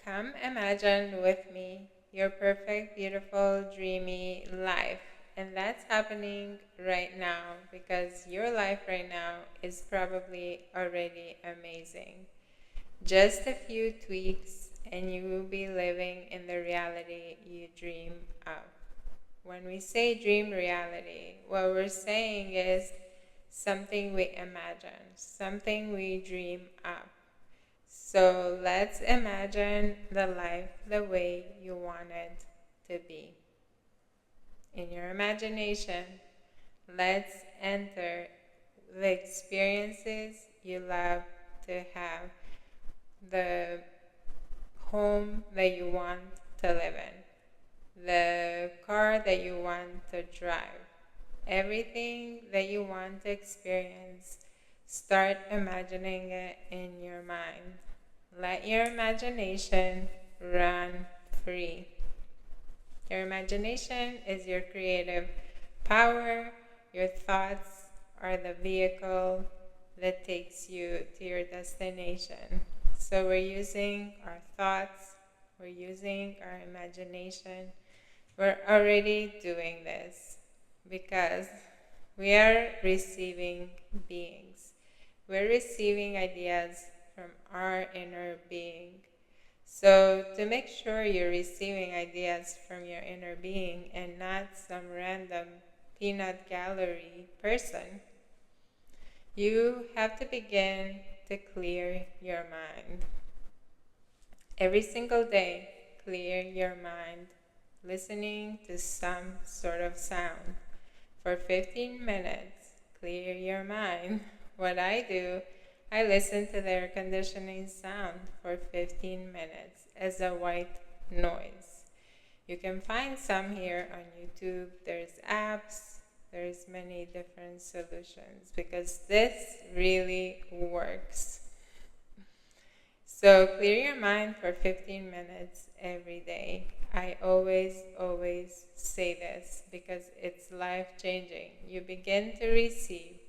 Come imagine with me your perfect, beautiful, dreamy life. And that's happening right now because your life right now is probably already amazing. Just a few tweaks and you will be living in the reality you dream of. When we say dream reality, what we're saying is something we imagine, something we dream up. So let's imagine the life the way you want it to be. In your imagination, let's enter the experiences you love to have, the home that you want to live in, the car that you want to drive, everything that you want to experience. Start imagining it in your mind. Let your imagination run free. Your imagination is your creative power. Your thoughts are the vehicle that takes you to your destination. So we're using our thoughts, we're using our imagination. We're already doing this because we are receiving beings. We're receiving ideas from our inner being. So to make sure you're receiving ideas from your inner being and not some random peanut gallery person, you have to begin to clear your mind. Every single day, clear your mind, listening to some sort of sound. For 15 minutes, clear your mind. What I do, I listen to the air conditioning sound for 15 minutes as a white noise. You can find some here on YouTube. There's apps. There's many different solutions because this really works. So clear your mind for 15 minutes every day. I always say this because it's life-changing. You begin to receive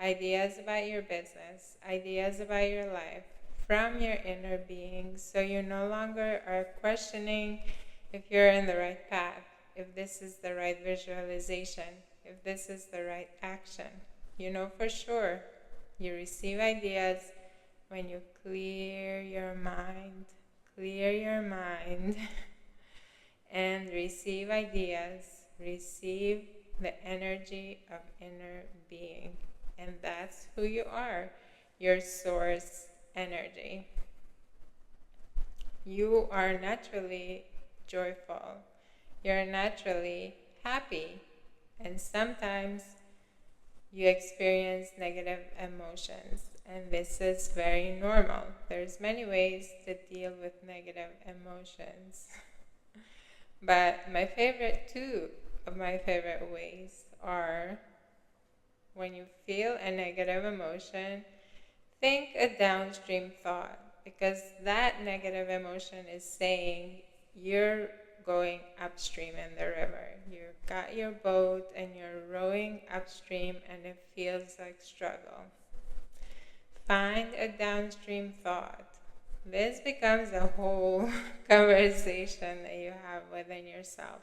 ideas about your business, ideas about your life from your inner being, so you no longer are questioning if you're in the right path, if this is the right visualization, if this is the right action. You know for sure. You receive ideas when you clear your mind, and receive ideas, receive the energy of inner being. And that's who you are, your source energy. You are naturally joyful. You're naturally happy. And sometimes you experience negative emotions. And this is very normal. There's many ways to deal with negative emotions. But two of my favorite ways are when you feel a negative emotion, think a downstream thought, because that negative emotion is saying you're going upstream in the river. You've got your boat and you're rowing upstream and it feels like struggle. Find a downstream thought. This becomes a whole conversation that you have within yourself.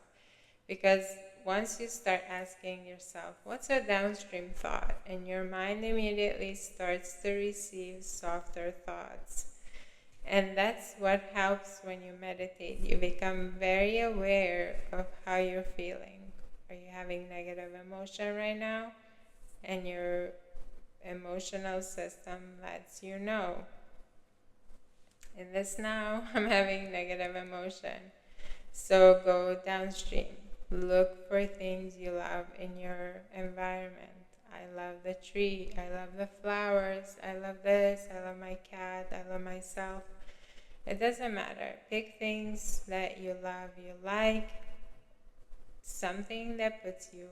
Because once you start asking yourself, what's a downstream thought? And your mind immediately starts to receive softer thoughts. And that's what helps when you meditate. You become very aware of how you're feeling. Are you having negative emotion right now? And your emotional system lets you know. In this now, I'm having negative emotion. So go downstream. Look for things you love in your environment. I love the tree. I love the flowers. I love this. I love my cat. I love myself. It doesn't matter. Pick things that you love, you like. Something that puts you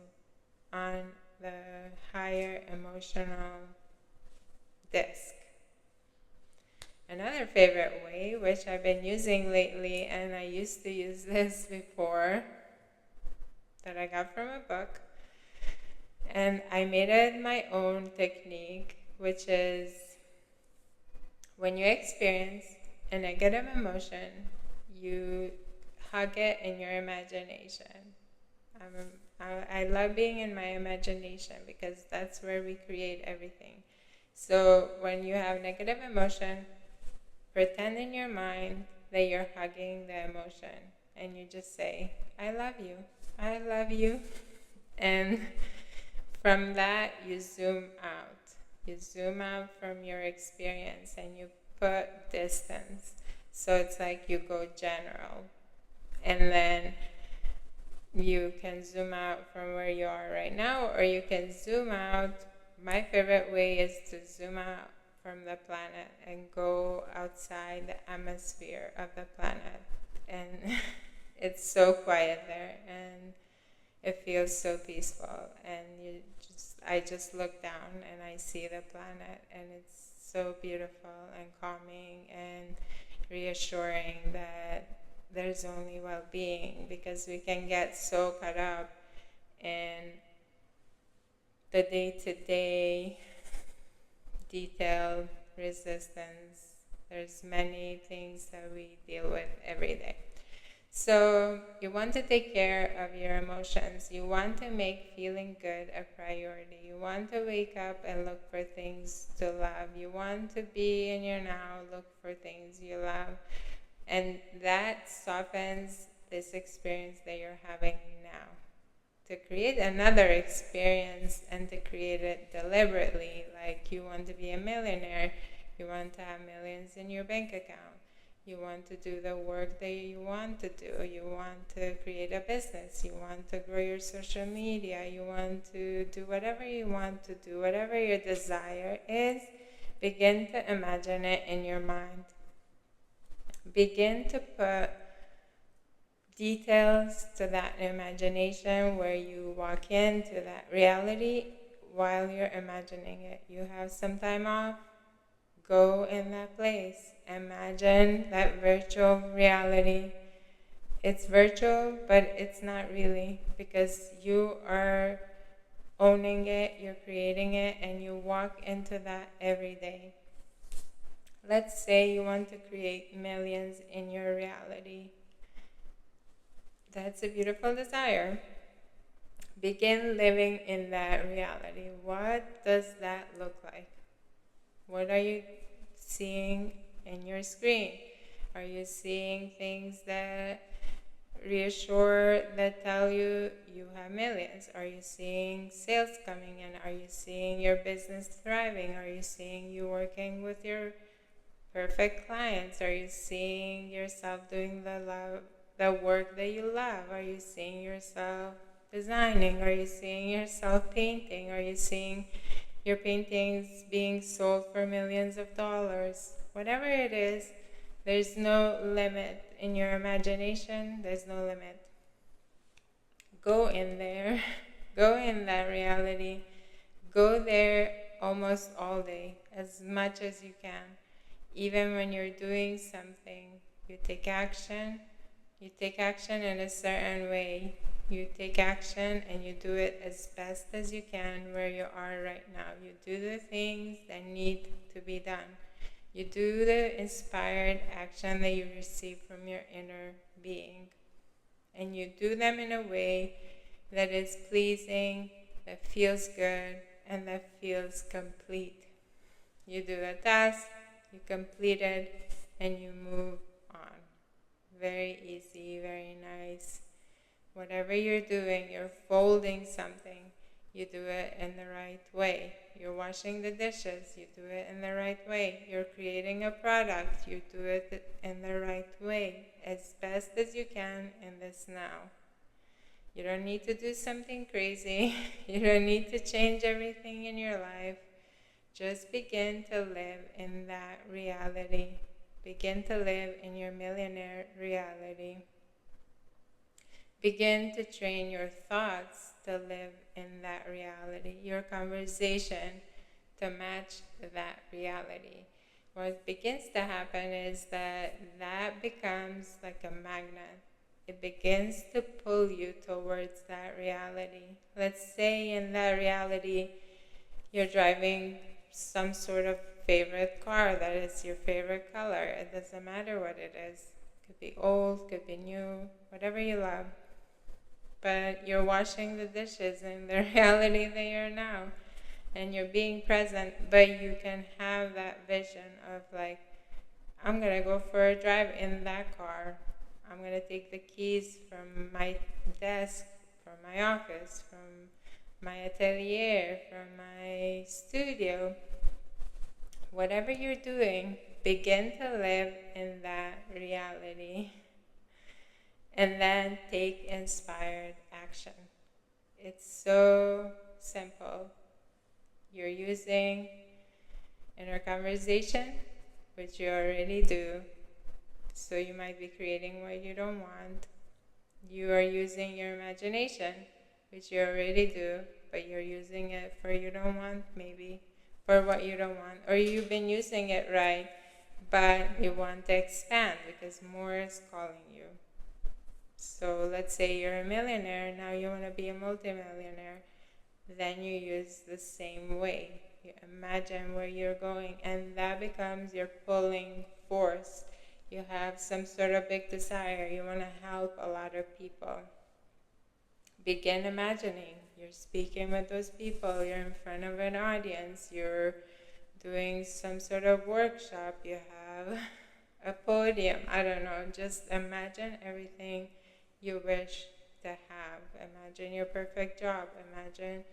on the higher emotional disc. Another favorite way, which I've been using lately, and I used to use this before, that I got from a book, and I made it my own technique, which is when you experience a negative emotion, you hug it in your imagination. I love being in my imagination because that's where we create everything. So when you have negative emotion, pretend in your mind that you're hugging the emotion and you just say, I love you. I love you. And from that, you zoom out. You zoom out from your experience and you put distance. So it's like you go general. And then you can zoom out from where you are right now, or you can zoom out. My favorite way is to zoom out from the planet and go outside the atmosphere of the planet. And it's so quiet there, and it feels so peaceful. And I just look down and I see the planet, and it's so beautiful and calming and reassuring that there's only well-being, because we can get so caught up in the day-to-day detailed resistance. There's many things that we deal with every day. So you want to take care of your emotions. You want to make feeling good a priority. You want to wake up and look for things to love. You want to be in your now, look for things you love. And that softens this experience that you're having now. To create another experience and to create it deliberately, like you want to be a millionaire, you want to have millions in your bank account, you want to do the work that you want to do, you want to create a business, you want to grow your social media, you want to do whatever you want to do, whatever your desire is, begin to imagine it in your mind. Begin to put details to that imagination where you walk into that reality while you're imagining it. You have some time off, go in that place. Imagine that virtual reality. It's virtual, but it's not really, because you are owning it, you're creating it, and you walk into that every day. Let's say you want to create millions in your reality. That's a beautiful desire. Begin living in that reality. What does that look like? What are you seeing in your screen? Are you seeing things that reassure, that tell you you have millions? Are you seeing sales coming in? Are you seeing your business thriving? Are you seeing you working with your perfect clients? Are you seeing yourself doing the work that you love? Are you seeing yourself designing? Are you seeing yourself painting? Are you seeing your paintings being sold for millions of dollars? Whatever it is, there's no limit in your imagination. There's no limit. Go in there. Go in that reality. Go there almost all day, as much as you can. Even when you're doing something, you take action. You take action in a certain way. You take action and you do it as best as you can where you are right now. You do the things that need to be done. You do the inspired action that you receive from your inner being. And you do them in a way that is pleasing, that feels good, and that feels complete. You do a task, you complete it, and you move on. Very easy, very nice. Whatever you're doing, you're folding something, you do it in the right way. You're washing the dishes, you do it in the right way. You're creating a product, you do it in the right way, as best as you can in this now. You don't need to do something crazy. You don't need to change everything in your life. Just begin to live in that reality. Begin to live in your millionaire reality. Begin to train your thoughts to live in that reality, your conversation to match that reality. What begins to happen is that becomes like a magnet. It begins to pull you towards that reality. Let's say in that reality, you're driving some sort of favorite car that is your favorite color. It doesn't matter what it is. Could be old, could be new, whatever you love. But you're washing the dishes in the reality they are now. And you're being present, but you can have that vision of like, I'm gonna go for a drive in that car. I'm gonna take the keys from my desk, from my office, from my atelier, from my studio. Whatever you're doing, begin to live in that reality and then take inspired action. It's so simple. You're using inner conversation, which you already do, so you might be creating what you don't want. You are using your imagination, which you already do, but you're using it for you don't want, maybe, for what you don't want. Or you've been using it right, but you want to expand because more is calling you. So let's say you're a millionaire, now you want to be a multimillionaire. Then you use the same way. You imagine where you're going, and that becomes your pulling force. You have some sort of big desire. You want to help a lot of people. Begin imagining. You're speaking with those people. You're in front of an audience. You're doing some sort of workshop. You have a podium. I don't know. Just imagine everything you wish to have. Imagine your perfect job. Imagine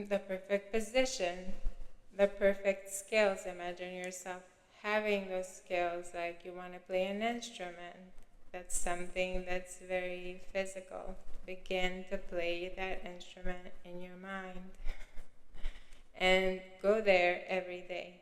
the perfect position, the perfect skills. Imagine yourself having those skills, like you want to play an instrument. That's something that's very physical. Begin to play that instrument in your mind and go there every day.